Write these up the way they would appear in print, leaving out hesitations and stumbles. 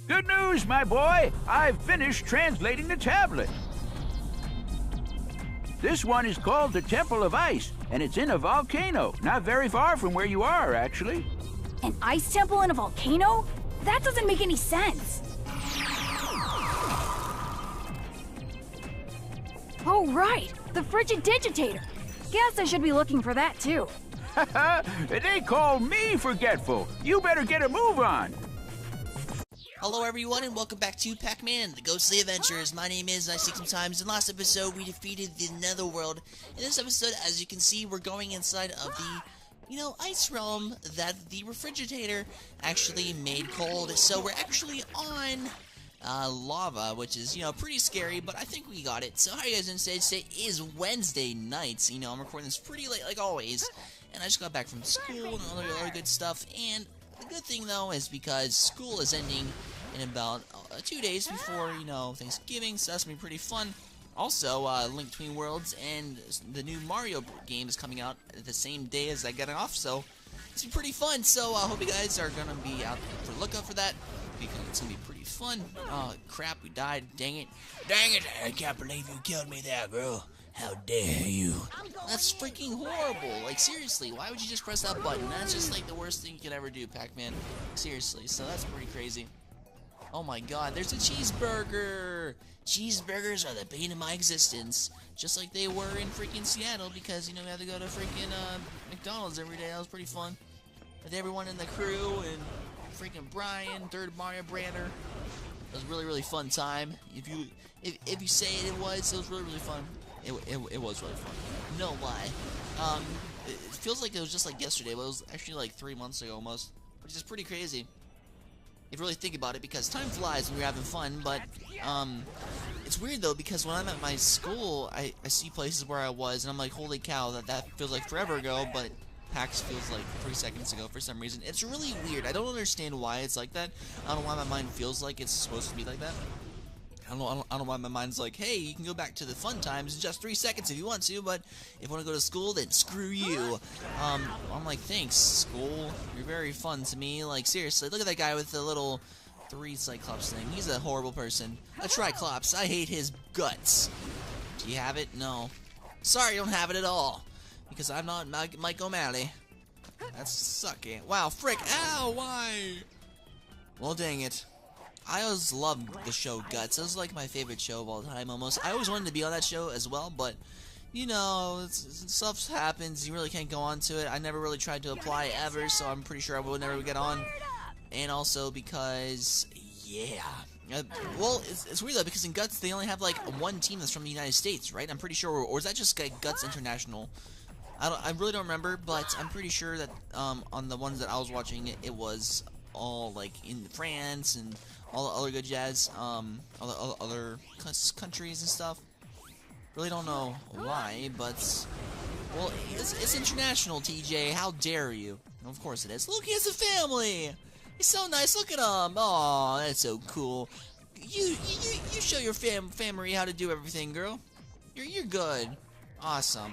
Good news, my boy! I've finished translating the tablet. This one is called the Temple of Ice, and it's in a volcano, not very far from where you are, actually. An ice temple in a volcano? That doesn't make any sense. Oh, right! The frigid digitator! Guess I should be looking for that, too. They call me forgetful. You better get a move on. Hello everyone and welcome back to Pac-Man, the Ghostly Adventures. My name is I6sometimes. In last episode we defeated the Netherworld. In this episode, as you can see, we're going inside of the, ice realm that the refrigerator actually made cold. So we're actually on lava, which is, pretty scary, but I think we got it. So how are you guys doing today? Today is Wednesday nights. I'm recording this pretty late like always. And I just got back from school and all the other good stuff. And the good thing though is because school is ending in about 2 days before, Thanksgiving, so that's gonna be pretty fun. Also, Link Between Worlds and the new Mario game is coming out at the same day as I get off, so it's pretty fun. So I hope you guys are gonna be out for lookout for that, because it's gonna be pretty fun. Oh crap, we died, dang it. Dang it, I can't believe you killed me there, girl. How dare you? That's freaking horrible. Like, seriously, why would you just press that button? That's just, like, the worst thing you could ever do, Pac-Man. Seriously, so that's pretty crazy. Oh my god, there's a cheeseburger! Cheeseburgers are the bane of my existence. Just like they were in freaking Seattle, because, we had to go to freaking, McDonald's every day. That was pretty fun. With everyone in the crew, and freaking Brian, third Mario Brander. It was a really, really fun time. If you say it was really, really fun. It was really fun. No lie. It feels like it was just like yesterday, but it was actually like 3 months ago almost. Which is pretty crazy. If you really think about it, because time flies when you're having fun, but, it's weird though, because when I'm at my school, I see places where I was, and I'm like, holy cow, that feels like forever ago, but PAX feels like 3 seconds ago for some reason. It's really weird. I don't understand why it's like that. I don't know why my mind feels like it's supposed to be like that. I don't know why my mind's like, hey, you can go back to the fun times in just 3 seconds if you want to, but if you want to go to school, then screw you. I'm like, thanks, school. You're very fun to me. Like, seriously, look at that guy with the little 3 Cyclops thing. He's a horrible person. A Triclops. I hate his guts. Do you have it? No. Sorry, you don't have it at all. Because I'm not Mike O'Malley. That's sucky. Wow, frick. Ow, why? Well, dang it. I always loved the show Guts. It was like my favorite show of all time, almost. I always wanted to be on that show as well, but, stuff happens. You really can't go on to it. I never really tried to apply ever, so I'm pretty sure I would never get on. And also because, yeah. Well, it's weird though, because in Guts, they only have like one team that's from the United States, right? I'm pretty sure, or is that just like Guts International? I really don't remember, but I'm pretty sure that, on the ones that I was watching, it was all like in France and all the other good jazz, other countries and stuff. Really don't know why, but, well, it's international, TJ. How dare you? Of course it is. Look, he has a family. He's so nice. Look at him. Oh, that's so cool. You show your family how to do everything, girl. You're good. Awesome.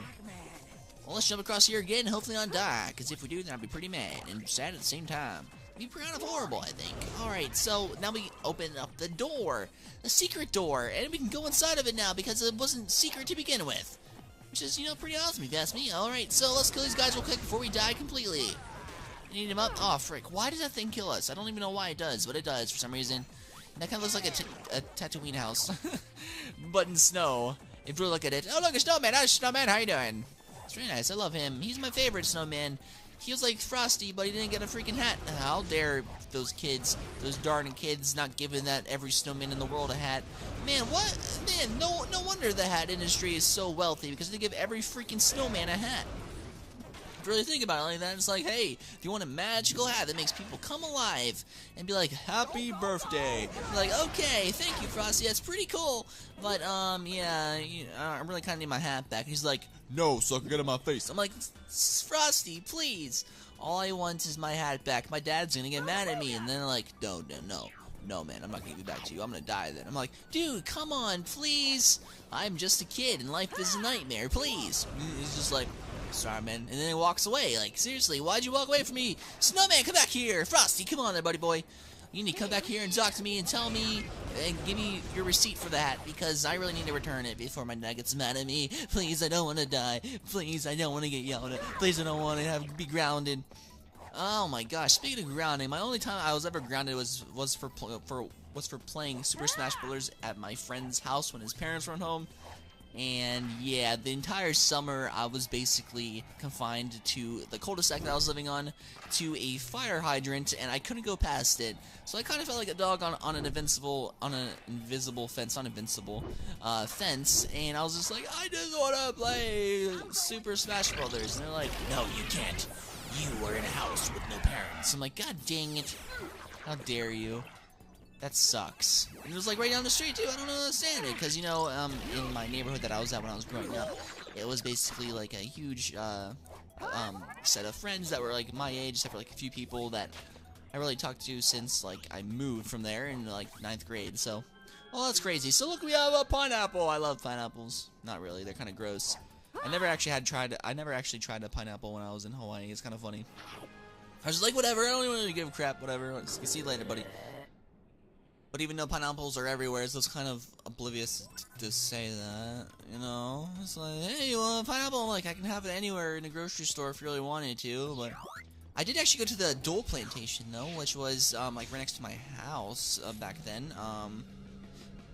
Well, let's jump across here again and hopefully not die, because if we do, then I'll be pretty mad and sad at the same time. Be kind of horrible, I think. Alright, so now we open up the door. The secret door. And we can go inside of it now because it wasn't secret to begin with. Which is, pretty awesome if you ask me. Alright, so let's kill these guys real quick before we die completely. Need him up. Oh, frick. Why does that thing kill us? I don't even know why it does, but it does for some reason. And that kind of looks like a Tatooine house. But in snow. If you look at it. Oh, look, a snowman. Hi, snowman. How you doing? It's really nice. I love him. He's my favorite snowman. He was like Frosty, but he didn't get a freaking hat. How dare those kids, those darn kids, not giving that every snowman in the world a hat. Man, what? Man, no wonder the hat industry is so wealthy, because they give every freaking snowman a hat. If you really think about it like that, it's like, hey, if you want a magical hat that makes people come alive and be like, happy birthday. You're like, okay, thank you, Frosty, that's pretty cool. But, yeah, I really kind of need my hat back. He's like, no, sucker, get in my face. I'm like, Frosty, please. All I want is my hat back. My dad's gonna get mad at me. And then they're like, no, man, I'm not gonna give it back to you. I'm gonna die then. I'm like, dude, come on, please. I'm just a kid, and life is a nightmare, please. He's just like, sorry, man. And then he walks away. Like, seriously, why'd you walk away from me? Snowman, come back here. Frosty, come on there, buddy boy. You need to come back here and talk to me and tell me and give me your receipt for that, because I really need to return it before my dad gets mad at me. Please, I don't want to die. Please, I don't want to get yelled at. Please, I don't want to be grounded. Oh my gosh, speaking of grounding, my only time I was ever grounded was for playing Super Smash Bros. At my friend's house when his parents weren't home. And yeah, the entire summer I was basically confined to the cul-de-sac that I was living on, to a fire hydrant, and I couldn't go past it. So I kind of felt like a dog on an invisible fence, fence, and I was just like, I just want to play Super Smash Brothers. And they're like, no, you can't. You are in a house with no parents. I'm like, God dang it. How dare you. That sucks. And it was like right down the street too. I don't understand it, because you know, in my neighborhood that I was at when I was growing up, it was basically like a huge set of friends that were like my age, except for like a few people that I really talked to since like I moved from there in like 9th grade. So, well, that's crazy. So look, we have a pineapple. I love pineapples. Not really. They're kind of gross. I never actually tried a pineapple when I was in Hawaii. It's kind of funny. I was just like, whatever. I don't even want to give a crap. Whatever. See you later, buddy. But even though pineapples are everywhere, so it's kind of oblivious to say that, you know? It's like, hey, you want a pineapple? I'm like, I can have it anywhere in a grocery store if you really wanted to, but... I did actually go to the Dole Plantation, though, which was, like, right next to my house back then.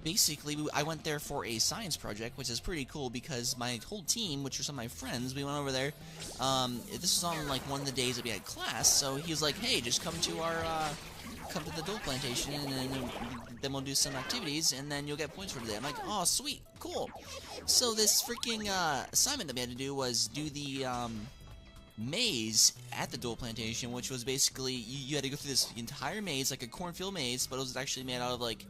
Basically, I went there for a science project, which is pretty cool, because my whole team, which are some of my friends, we went over there. This was on, like, one of the days that we had class, so he was like, hey, just come to our, come to the Dole Plantation, and then we'll do some activities, and then you'll get points for today. I'm like, oh, sweet, cool. So this freaking assignment that we had to do was do the maze at the Dole Plantation, which was basically, you had to go through this entire maze, like a cornfield maze, but it was actually made out of, like,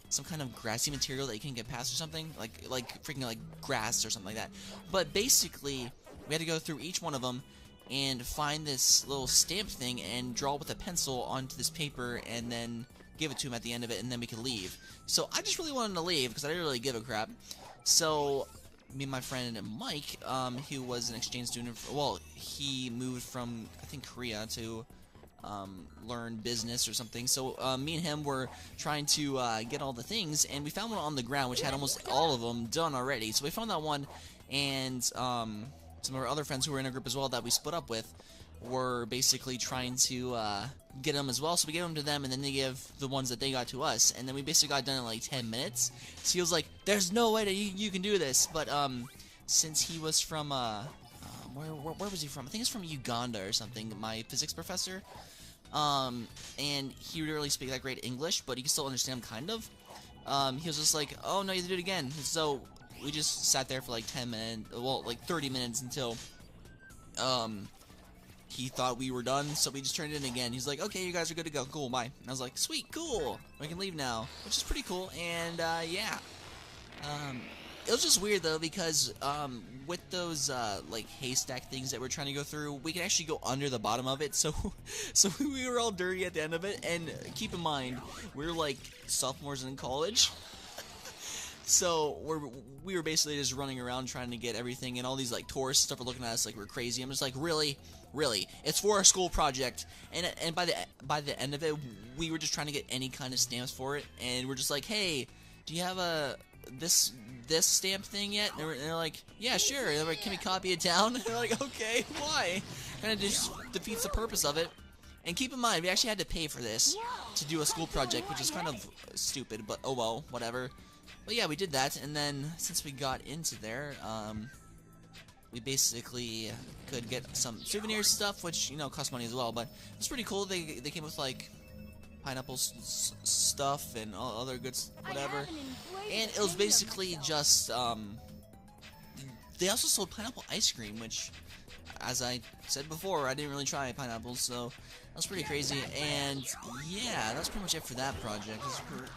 some kind of grassy material that you can get past or something, like freaking, like, grass or something like that. But basically, we had to go through each one of them and find this little stamp thing and draw with a pencil onto this paper and then give it to him at the end of it, and then we could leave. So I just really wanted to leave because I didn't really give a crap. So me and my friend Mike, who was an exchange student, well, he moved from, I think, Korea to learn business or something. So me and him were trying to get all the things, and we found one on the ground which had almost all of them done already. So we found that one, and some of our other friends who were in a group as well that we split up with were basically trying to get them as well. So we gave them to them, and then they gave the ones that they got to us, and then we basically got done in like 10 minutes. So he was like, there's no way that you can do this. But since he was from where was he from? I think he's from Uganda or something, my physics professor. And he didn't really speak that great English, but he could still understand kind of. He was just like, oh no, you have to do it again. So we just sat there for like 10 minutes, well, like 30 minutes until, he thought we were done, so we just turned it in again. He's like, okay, you guys are good to go, cool, bye. And I was like, sweet, cool, we can leave now, which is pretty cool, and, yeah. It was just weird, though, because, with those, like, haystack things that we're trying to go through, we could actually go under the bottom of it, so we were all dirty at the end of it, and keep in mind, we're, like, sophomores in college. So we were basically just running around trying to get everything, and all these like tourists stuff are looking at us like we're crazy. I'm just like, really, it's for our school project. And by the end of it, we were just trying to get any kind of stamps for it, and we're just like, hey, do you have this stamp thing yet? And they're like, yeah, sure. And they're like, can we copy it down? And they're like, okay, why? Kind of just defeats the purpose of it. And keep in mind, we actually had to pay for this to do a school project, which is kind of stupid, but oh well, whatever. But yeah, we did that, and then since we got into there, we basically could get some souvenir stuff, which, you know, cost money as well, but it's pretty cool. They came with, like, pineapple stuff and all other good whatever, and it was basically just, they also sold pineapple ice cream, which, as I said before, I didn't really try pineapples, so that was pretty crazy. And yeah, that's pretty much it for that project.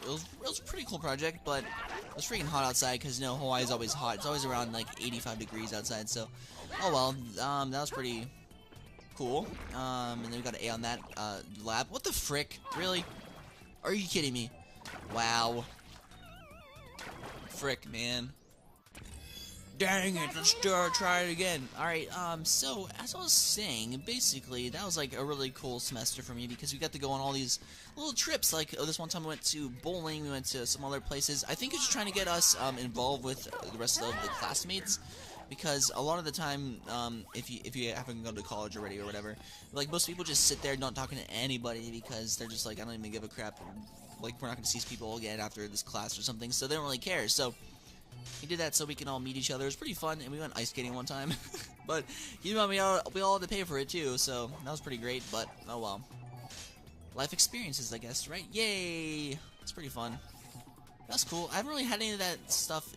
It was a pretty cool project, but it was freaking hot outside because, you know, Hawaii is always hot. It's always around like 85 degrees outside, so oh well. That was pretty cool. And then we got an A on that lab. What the frick? Really? Are you kidding me? Wow. Frick, man. Dang it, let's try it again. Alright, so, as I was saying, basically, that was, like, a really cool semester for me, because we got to go on all these little trips, like, this one time we went to bowling, we went to some other places. I think it's trying to get us, involved with the rest of the classmates, because a lot of the time, if you haven't gone to college already or whatever, like, most people just sit there not talking to anybody, because they're just like, I don't even give a crap, like, we're not gonna see these people again after this class or something, so they don't really care. So he did that so we can all meet each other. It was pretty fun, and we went ice skating one time. But you know, we all had to pay for it too, so that was pretty great. But oh well, life experiences, I guess, right? Yay! It's pretty fun. That's cool. I haven't really had any of that stuff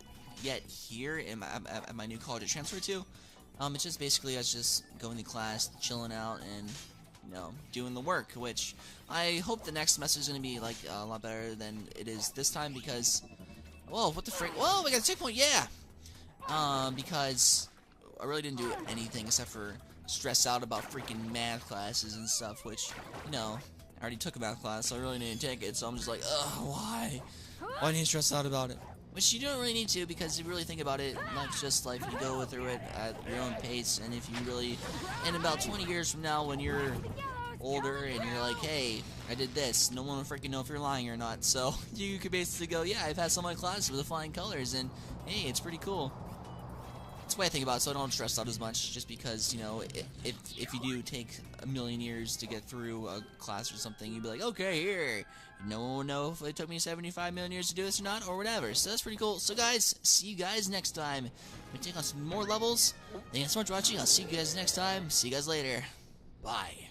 yet here at my new college I transferred to. It's just basically us just going to class, chilling out, and you know, doing the work. Which I hope the next semester is going to be like a lot better than it is this time, because. Whoa, what the frick? Whoa, we got a checkpoint, yeah! Because I really didn't do anything except for stress out about freaking math classes and stuff, which, you know, I already took a math class, so I really didn't take it, so I'm just like, ugh, why? Why do you stress out about it? Which you don't really need to, because if you really think about it, life's just life. You go through it at your own pace, and if you really, in about 20 years from now, when you're older and you're like, hey, I did this, no one will freaking know if you're lying or not. So you could basically go, yeah, I've had some of my classes with the flying colors, and hey, it's pretty cool. That's the way I think about it, so I don't stress out as much, just because, you know, if you do take a million years to get through a class or something, you'd be like, okay, here, no one will know if it took me 75 million years to do this or not, or whatever. So that's pretty cool. So guys, see you guys next time. We take on some more levels. Thank you so much for watching. I'll see you guys next time. See you guys later. Bye.